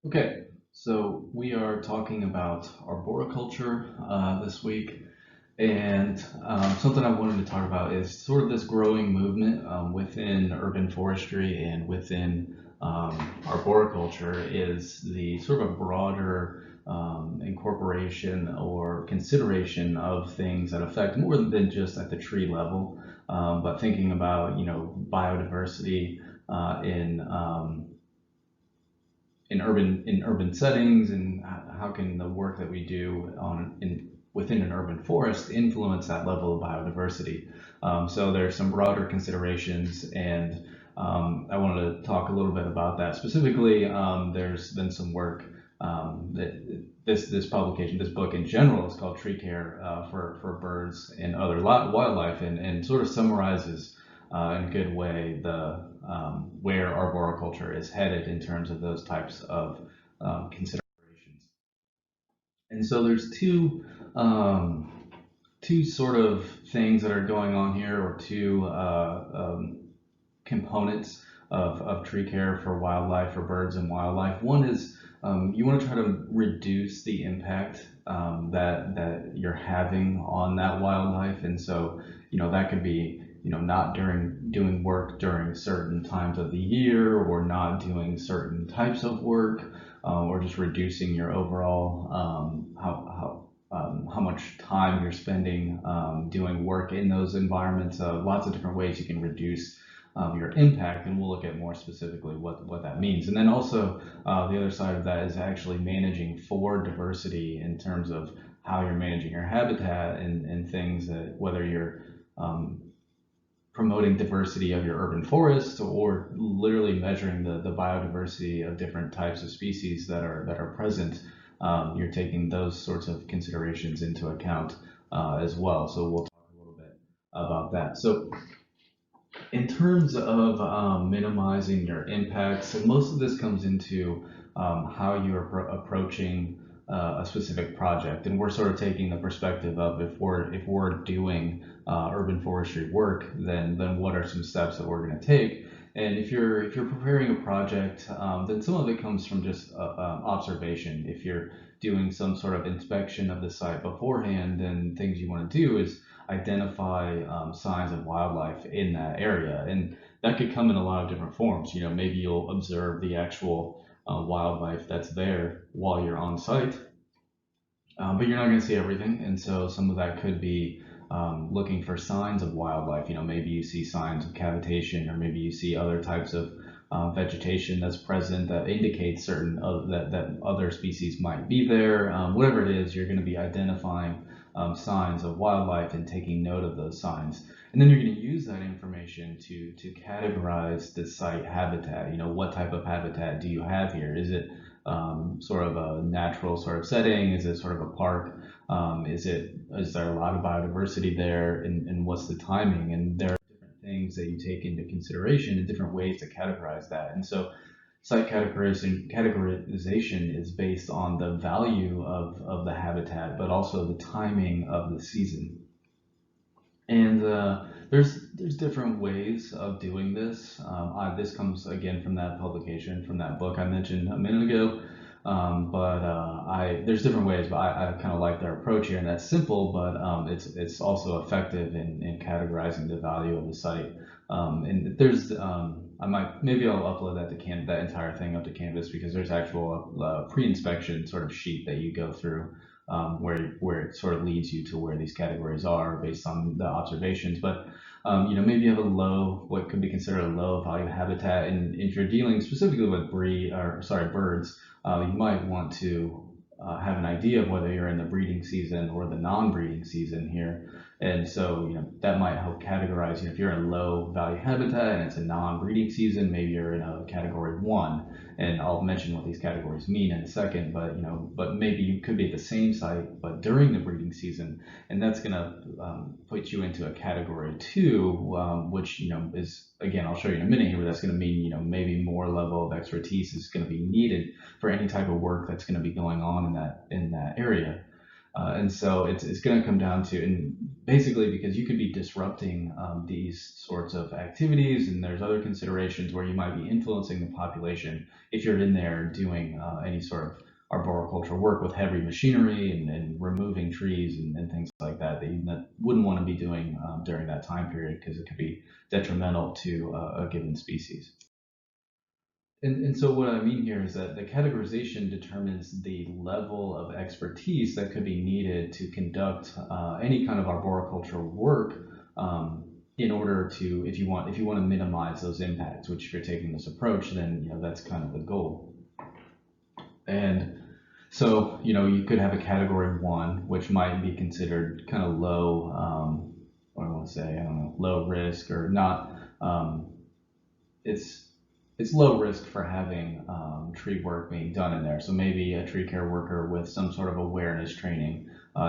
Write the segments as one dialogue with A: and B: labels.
A: Okay, so we are talking about arboriculture this week, and something I wanted to talk about is sort of this growing movement within urban forestry and within arboriculture is the sort of a broader incorporation or consideration of things that affect more than just at the tree level, but thinking about biodiversity in urban settings, and how can the work that we do within an urban forest influence that level of biodiversity. So there's some broader considerations, and I wanted to talk a little bit about that. Specifically, there's been some work that this publication, this book in general, is called Tree Care for Birds and Other Wildlife, and sort of summarizes in a good way the where arboriculture is headed in terms of those types of considerations. And so there's two sort of things that are going on here, or two components of tree care for wildlife, for birds and wildlife. One is you want to try to reduce the impact that you're having on that wildlife, and so that could be not doing work during certain times of the year, or not doing certain types of work, or just reducing your overall how much time you're spending doing work in those environments. Lots of different ways you can reduce your impact, and we'll look at more specifically what that means. And then also the other side of that is actually managing for diversity in terms of how you're managing your habitat, and things that, whether you're promoting diversity of your urban forests, or literally measuring the biodiversity of different types of species that are present. You're taking those sorts of considerations into account as well. So we'll talk a little bit about that. So in terms of minimizing your impacts, so most of this comes into how you are approaching a specific project, and we're sort of taking the perspective of, if we're doing urban forestry work, then what are some steps that we're going to take. And if you're preparing a project, then some of it comes from just observation. If you're doing some sort of inspection of the site beforehand, then things you want to do is identify signs of wildlife in that area, and that could come in a lot of different forms. Maybe you'll observe the actual wildlife that's there while you're on site, but you're not going to see everything, and so some of that could be looking for signs of wildlife. Maybe you see signs of cavitation, or maybe you see other types of vegetation that's present that indicates that other species might be there. Whatever it is, you're going to be identifying signs of wildlife and taking note of those signs. And then you're going to use that information to categorize the site habitat. What type of habitat do you have here? Is it sort of a natural sort of setting? Is it sort of a park? Is there a lot of biodiversity there? And what's the timing? And there are different things that you take into consideration, and different ways to categorize that. And so site categorization is based on the value of the habitat, but also the timing of the season. And there's different ways of doing this. This comes again from that publication, from that book I mentioned a minute ago. But there's different ways, but I kind of like their approach here, and that's simple, but it's also effective in categorizing the value of the site. And there's maybe I'll upload that entire thing up to Canvas, because there's actual pre-inspection sort of sheet that you go through, where it sort of leads you to where these categories are based on the observations. But maybe you have what could be considered a low value habitat, and if you're dealing specifically with birds, you might want to have an idea of whether you're in the breeding season or the non-breeding season here. And so, that might help categorize. If you're in a low value habitat and it's a non-breeding season, maybe you're in a category 1. And I'll mention what these categories mean in a second. But maybe you could be at the same site, but during the breeding season, and that's going to put you into a category 2, which is, again, I'll show you in a minute here, but that's going to mean maybe more level of expertise is going to be needed for any type of work that's going to be going on in that area. And so it's going to come down to, and basically because you could be disrupting these sorts of activities, and there's other considerations where you might be influencing the population if you're in there doing any sort of arboriculture work with heavy machinery and removing trees and things like that that you wouldn't want to be doing during that time period because it could be detrimental to a given species. And so what I mean here is that the categorization determines the level of expertise that could be needed to conduct any kind of arboricultural work in order to, if you want to minimize those impacts, which if you're taking this approach, then that's kind of the goal. And so you could have a category 1, which might be considered kind of low, what do I want to say, I don't know, low risk or not. It's low risk for having tree work being done in there. So maybe a tree care worker with some sort of awareness training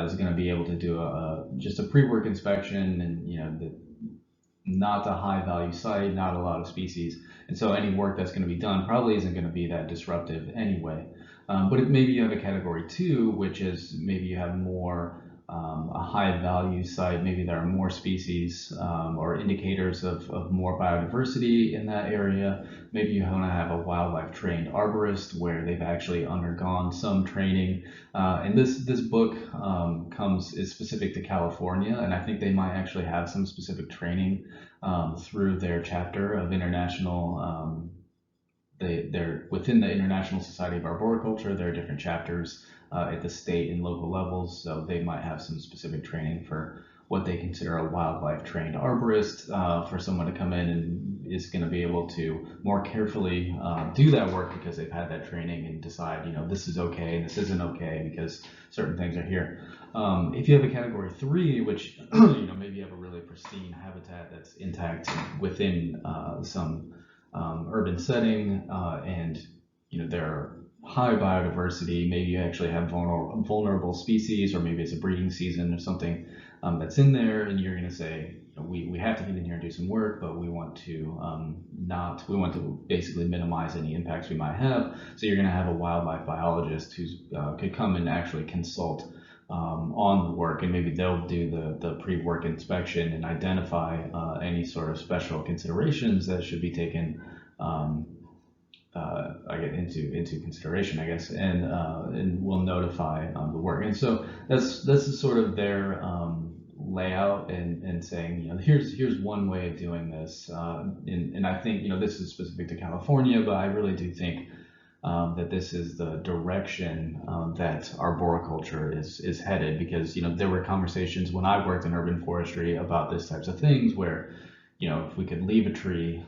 A: is going to be able to do just a pre-work inspection, and not a high value site, not a lot of species, and so any work that's going to be done probably isn't going to be that disruptive anyway. But maybe you have a category 2, which is maybe you have more a high value site, maybe there are more species or indicators of more biodiversity in that area. Maybe you want to have a wildlife trained arborist where they've actually undergone some training. And this book is specific to California, and I think they might actually have some specific training through their chapter of international. They're within the International Society of Arboriculture. There are different chapters at the state and local levels, so they might have some specific training for what they consider a wildlife trained arborist, for someone to come in and is going to be able to more carefully do that work because they've had that training and decide, this is okay and this isn't okay because certain things are here. If you have a category 3, which maybe you have a really pristine habitat that's intact within some urban setting, and there are high biodiversity. Maybe you actually have vulnerable species, or maybe it's a breeding season or something that's in there, and you're going to say, we have to get in here and do some work, but we want to basically minimize any impacts we might have. So you're going to have a wildlife biologist who could come and actually consult on the work, and maybe they'll do the pre-work inspection and identify any sort of special considerations that should be taken into consideration, I guess, and will notify the work. And so that's sort of their layout and saying, here's one way of doing this. And I think this is specific to California, but I really do think that this is the direction that arboriculture is headed, because there were conversations when I worked in urban forestry about this types of things where if we could leave a tree,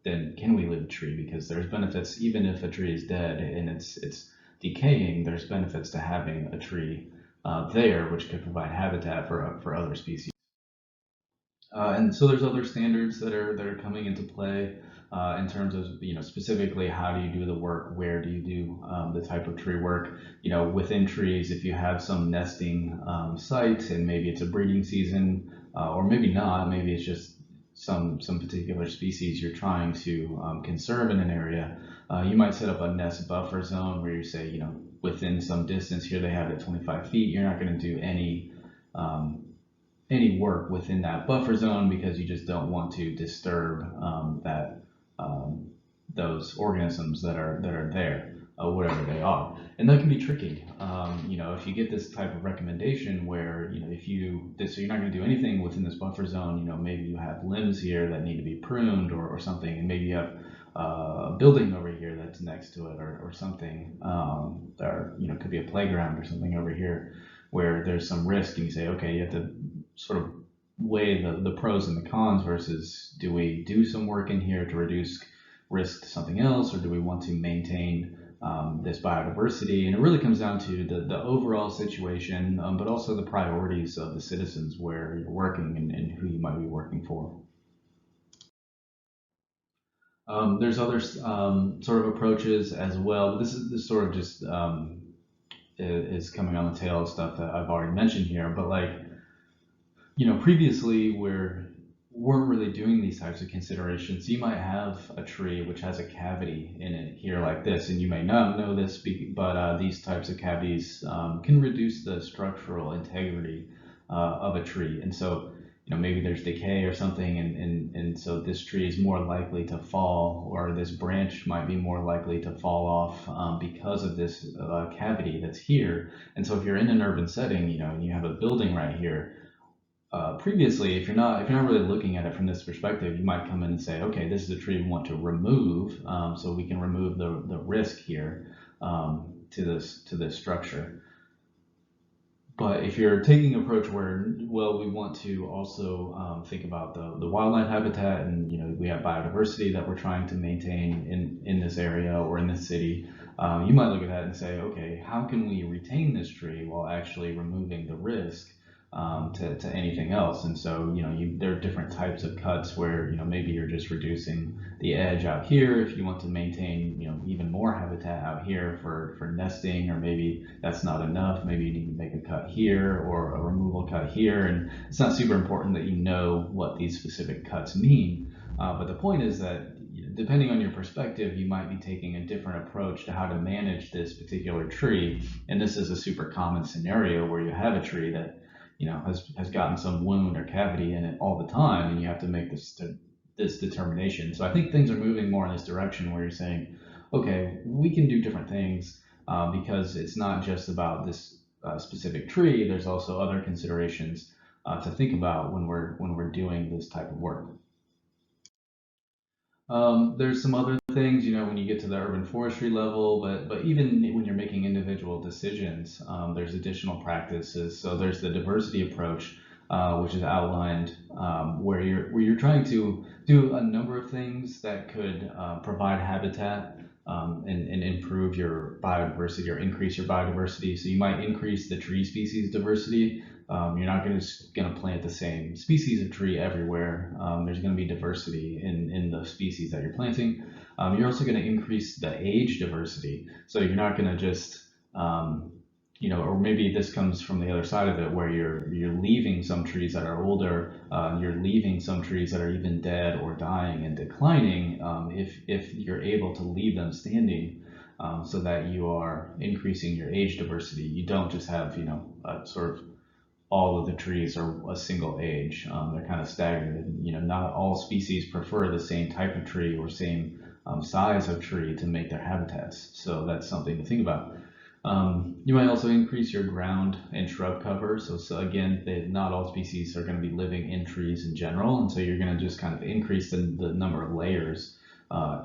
A: then can we leave a tree? Because there's benefits, even if a tree is dead and it's decaying, there's benefits to having a tree there, which could provide habitat for other species. And so there's other standards that are coming into play in terms of specifically how do you do the work, where do you do the type of tree work. Within trees, if you have some nesting site and maybe it's a breeding season, or maybe not, maybe it's just some particular species you're trying to conserve in an area, you might set up a nest buffer zone where you say, within some distance here they have it 25 feet. You're not going to do any work within that buffer zone because you just don't want to disturb those organisms that are there, whatever they are. And that can be tricky. If you get this type of recommendation where so you're not going to do anything within this buffer zone. Maybe you have limbs here that need to be pruned or something, and maybe you have a building over here that's next to it or something. Or could be a playground or something over here where there's some risk, and you say, okay, you have to sort of weigh the pros and the cons versus, do we do some work in here to reduce risk to something else, or do we want to maintain this biodiversity? And it really comes down to the overall situation, but also the priorities of the citizens where you're working and who you might be working for. There's other sort of approaches as well. This sort of just is coming on the tail of stuff that I've already mentioned here, but previously weren't really doing these types of considerations. You might have a tree which has a cavity in it here like this, and you may not know this, but these types of cavities can reduce the structural integrity of a tree. And so, maybe there's decay or something, and so this tree is more likely to fall, or this branch might be more likely to fall off because of this cavity that's here. And so if you're in an urban setting, and you have a building right here, previously, if you're not really looking at it from this perspective, you might come in and say, okay, this is a tree we want to remove, so we can remove the risk here to this structure. But if you're taking an approach where, well, we want to also think about the wildlife habitat, and we have biodiversity that we're trying to maintain in this area or in this city, you might look at that and say, okay, how can we retain this tree while actually removing the risk to anything else? And so, there are different types of cuts where, maybe you're just reducing the edge out here if you want to maintain, even more habitat out here for nesting, or maybe that's not enough. Maybe you need to make a cut here or a removal cut here. And it's not super important that you know what these specific cuts mean. But the point is that depending on your perspective, you might be taking a different approach to how to manage this particular tree. And this is a super common scenario where you have a tree that has gotten some wound or cavity in it all the time, and you have to make this determination. So I think things are moving more in this direction where you're saying, okay, we can do different things because it's not just about this specific tree. There's also other considerations to think about when we're doing this type of work. There's some other things, when you get to the urban forestry level, but even when you're making individual decisions, there's additional practices. So there's the diversity approach, which is outlined, where you're trying to do a number of things that could provide habitat and improve your biodiversity or increase your biodiversity. So you might increase the tree species diversity. You're not going to plant the same species of tree everywhere. There's going to be diversity in the species that you're planting. You're also going to increase the age diversity. So you're not going to just, or maybe this comes from the other side of it, where you're leaving some trees that are older. You're leaving some trees that are even dead or dying and declining. If you're able to leave them standing. So that you are increasing your age diversity. You don't just have, a sort of all of the trees are a single age. They're kind of staggered. Not all species prefer the same type of tree or same size of tree to make their habitats. So that's something to think about. You might also increase your ground and shrub cover. So again, not all species are going to be living in trees in general, and so you're going to just kind of increase the number of layers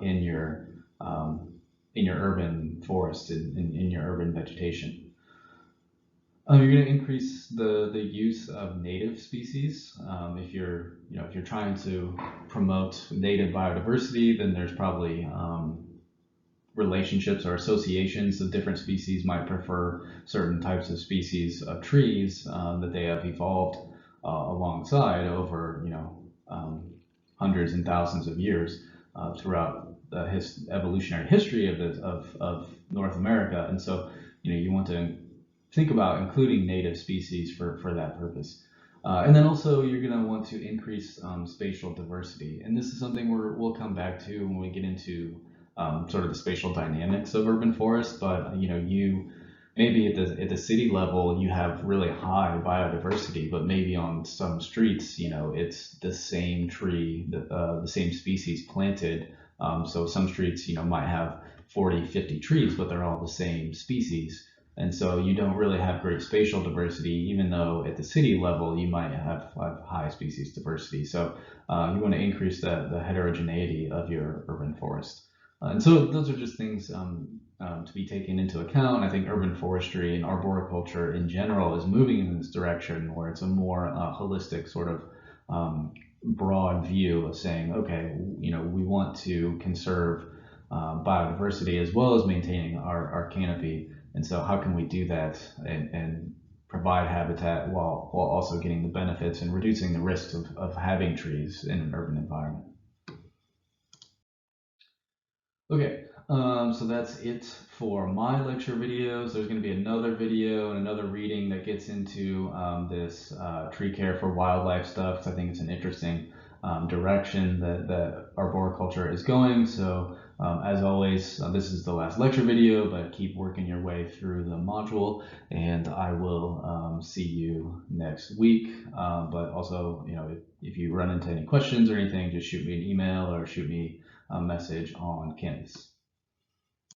A: in your urban forest, in your urban vegetation. You're going to increase the use of native species. If you're trying to promote native biodiversity, then there's probably relationships or associations of different species might prefer certain types of species of trees that they have evolved alongside over hundreds and thousands of years throughout the evolutionary history of North America. And so you want to think about including native species for that purpose. And then also you're going to want to increase spatial diversity. And this is something we'll come back to when we get into sort of the spatial dynamics of urban forest. But you maybe at the city level you have really high biodiversity, but maybe on some streets it's the same tree, the same species planted. So some streets might have 40, 50 trees, but they're all the same species. And so you don't really have great spatial diversity, even though at the city level you might have high species diversity. So you want to increase the heterogeneity of your urban forest. And so those are just things to be taken into account. I think urban forestry and arboriculture in general is moving in this direction, where it's a more holistic sort of broad view of saying, okay, we want to conserve biodiversity as well as maintaining our canopy. And so how can we do that and provide habitat while also getting the benefits and reducing the risks of having trees in an urban environment? Okay, so that's it for my lecture videos. There's going to be another video and another reading that gets into this tree care for wildlife stuff, because I think it's an interesting direction that arboriculture is going. So as always, this is the last lecture video, but keep working your way through the module, and I will see you next week. But also, if you run into any questions or anything, just shoot me an email or shoot me a message on Canvas.